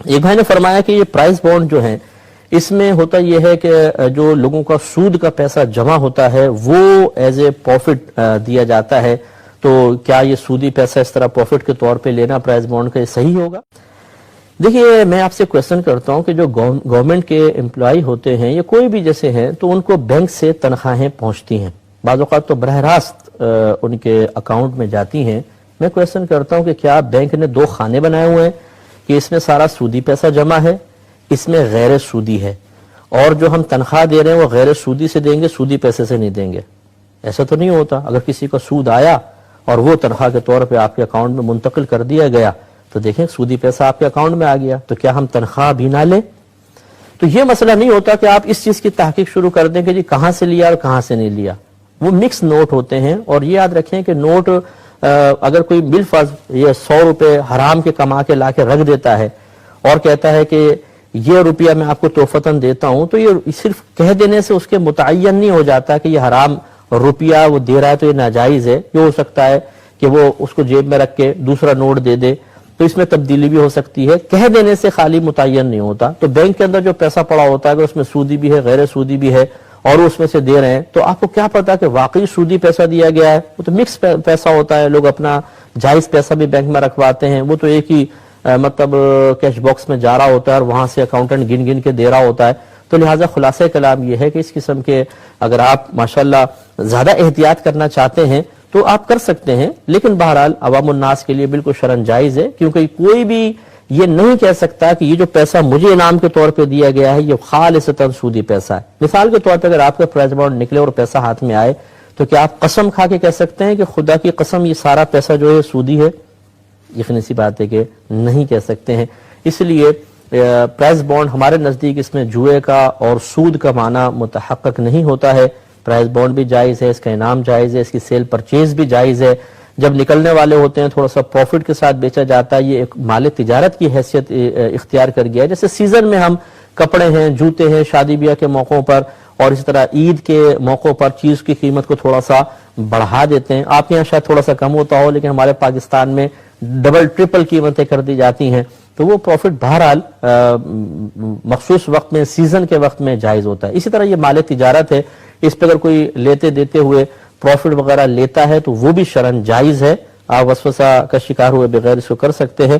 ایک بھائی نے فرمایا کہ یہ پرائز بانڈ جو ہیں اس میں ہوتا یہ ہے کہ جو لوگوں کا سود کا پیسہ جمع ہوتا ہے وہ ایز اے پروفٹ دیا جاتا ہے، تو کیا یہ سودی پیسہ اس طرح پروفٹ کے طور پہ لینا پرائز بانڈ کا یہ صحیح ہوگا؟ دیکھیے میں آپ سے کویسچن کرتا ہوں کہ جو گورنمنٹ کے امپلائی ہوتے ہیں یا کوئی بھی جیسے ہیں تو ان کو بینک سے تنخواہیں پہنچتی ہیں، بعض اوقات تو براہ راست ان کے اکاؤنٹ میں جاتی ہیں۔ میں کویسچن کرتا ہوں کہ کیا بینک نے دو خانے بنائے ہوئے ہیں کہ اس میں سارا سودی پیسہ جمع ہے، اس میں غیر سودی ہے، اور جو ہم تنخواہ دے رہے ہیں وہ غیر سودی سے دیں گے، سودی پیسے سے نہیں دیں گے؟ ایسا تو نہیں ہوتا۔ اگر کسی کا سود آیا اور وہ تنخواہ کے طور پہ آپ کے اکاؤنٹ میں منتقل کر دیا گیا تو دیکھیں سودی پیسہ آپ کے اکاؤنٹ میں آ گیا، تو کیا ہم تنخواہ بھی نہ لیں؟ تو یہ مسئلہ نہیں ہوتا کہ آپ اس چیز کی تحقیق شروع کر دیں کہ جی کہاں سے لیا اور کہاں سے نہیں لیا۔ وہ مکس نوٹ ہوتے ہیں، اور یہ یاد رکھیں کہ نوٹ اگر کوئی بالفرض یہ 100 روپے حرام کے کما کے لا کے رکھ دیتا ہے اور کہتا ہے کہ یہ روپیہ میں آپ کو توفتاً دیتا ہوں، تو یہ صرف کہہ دینے سے اس کے متعین نہیں ہو جاتا کہ یہ حرام روپیہ وہ دے رہا ہے تو یہ ناجائز ہے۔ یہ ہو سکتا ہے کہ وہ اس کو جیب میں رکھ کے دوسرا نوٹ دے دے، تو اس میں تبدیلی بھی ہو سکتی ہے۔ کہہ دینے سے خالی متعین نہیں ہوتا۔ تو بینک کے اندر جو پیسہ پڑا ہوتا ہے اگر اس میں سودی بھی ہے غیر سودی بھی ہے اور اس میں سے دے رہے ہیں، تو آپ کو کیا پتا کہ واقعی سودی پیسہ دیا گیا ہے؟ وہ تو مکس پیسہ ہوتا ہے، لوگ اپنا جائز پیسہ بھی بینک میں رکھواتے ہیں، وہ تو ایک ہی مطلب کیش باکس میں جا رہا ہوتا ہے اور وہاں سے اکاؤنٹنٹ گن گن کے دے رہا ہوتا ہے۔ تو لہٰذا خلاصہ کلام یہ ہے کہ اس قسم کے اگر آپ ماشاءاللہ زیادہ احتیاط کرنا چاہتے ہیں تو آپ کر سکتے ہیں، لیکن بہرحال عوام الناس کے لیے بالکل شرعاً جائز ہے، کیونکہ کوئی بھی یہ نہیں کہہ سکتا کہ یہ جو پیسہ مجھے انعام کے طور پہ دیا گیا ہے یہ خالصتاً سودی پیسہ ہے۔ مثال کے طور پہ اگر آپ کا پرائز بانڈ نکلے اور پیسہ ہاتھ میں آئے تو کیا آپ قسم کھا کے کہہ سکتے ہیں کہ خدا کی قسم یہ سارا پیسہ جو ہے سودی ہے؟ یقینی سی بات ہے کہ نہیں کہہ سکتے ہیں۔ اس لیے پرائز بانڈ ہمارے نزدیک اس میں جوئے کا اور سود کا معنی متحقق نہیں ہوتا ہے۔ پرائز بانڈ بھی جائز ہے، اس کا انعام جائز ہے، اس کی سیل پرچیز بھی جائز ہے۔ جب نکلنے والے ہوتے ہیں تھوڑا سا پروفٹ کے ساتھ بیچا جاتا ہے، یہ ایک مال تجارت کی حیثیت اختیار کر گیا ہے۔ جیسے سیزن میں ہم کپڑے ہیں، جوتے ہیں، شادی بیاہ کے موقعوں پر اور اس طرح عید کے موقعوں پر چیز کی قیمت کو تھوڑا سا بڑھا دیتے ہیں۔ آپ کے یہاں شاید تھوڑا سا کم ہوتا ہو، لیکن ہمارے پاکستان میں ڈبل ٹرپل قیمتیں کر دی جاتی ہیں، تو وہ پروفٹ بہرحال مخصوص وقت میں سیزن کے وقت میں جائز ہوتا ہے۔ اسی طرح یہ مال تجارت ہے، اس پہ اگر کوئی لیتے دیتے ہوئے پروفٹ وغیرہ لیتا ہے تو وہ بھی شرعاً جائز ہے۔ آپ وسوسہ کا شکار ہوئے بغیر اس کو کر سکتے ہیں۔